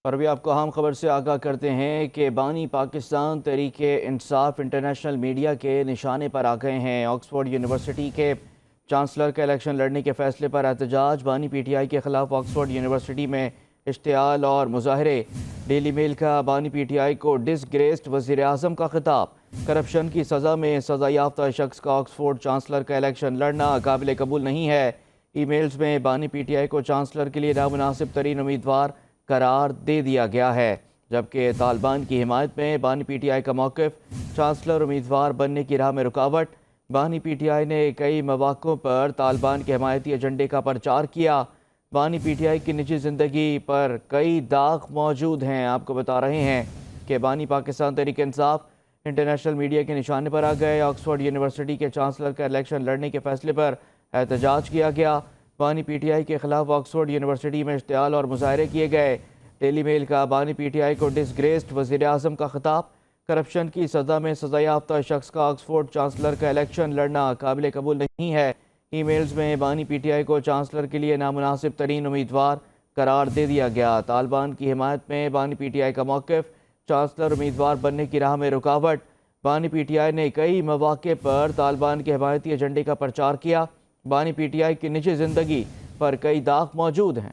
اور ابھی آپ کو اہم خبر سے آگاہ کرتے ہیں کہ بانی پاکستان تحریک انصاف انٹرنیشنل میڈیا کے نشانے پر آ گئے ہیں۔ آکسفورڈ یونیورسٹی کے چانسلر کا الیکشن لڑنے کے فیصلے پر احتجاج، بانی پی ٹی آئی کے خلاف آکسفورڈ یونیورسٹی میں اشتعال اور مظاہرے۔ ڈیلی میل کا بانی پی ٹی آئی کو ڈس گریسڈ وزیر اعظم کا خطاب۔ کرپشن کی سزا میں سزا یافتہ شخص کا آکسفورڈ چانسلر کا الیکشن لڑنا قابل قبول نہیں ہے۔ ای میلز میں بانی پی ٹی آئی کو چانسلر کے لیے نامناسب ترین امیدوار قرار دے دیا گیا ہے، جبکہ طالبان کی حمایت میں بانی پی ٹی آئی کا موقف چانسلر امیدوار بننے کی راہ میں رکاوٹ۔ بانی پی ٹی آئی نے کئی مواقعوں پر طالبان کے حمایتی ایجنڈے کا پرچار کیا۔ بانی پی ٹی آئی کی نجی زندگی پر کئی داغ موجود ہیں۔ آپ کو بتا رہے ہیں کہ بانی پاکستان تحریک انصاف انٹرنیشنل میڈیا کے نشانے پر آ گئے۔ آکسفورڈ یونیورسٹی کے چانسلر کا الیکشن لڑنے کے فیصلے پر احتجاج کیا گیا۔ بانی پی ٹی آئی کے خلاف آکسفورڈ یونیورسٹی میں اشتعال اور مظاہرے کیے گئے۔ ڈیلی میل کا بانی پی ٹی آئی کو ڈس گریسڈ وزیر اعظم کا خطاب۔ کرپشن کی سزا میں سزا یافتہ شخص کا آکسفورڈ چانسلر کا الیکشن لڑنا قابل قبول نہیں ہے۔ ای میلز میں بانی پی ٹی آئی کو چانسلر کے لیے نامناسب ترین امیدوار قرار دے دیا گیا۔ طالبان کی حمایت میں بانی پی ٹی آئی کا موقف چانسلر امیدوار بننے کی راہ میں رکاوٹ۔ بانی پی ٹی آئی نے کئی مواقع پر طالبان کے حمایتی ایجنڈے کا پرچار کیا۔ بانی پی ٹی آئی کی نجی زندگی پر کئی داغ موجود ہیں۔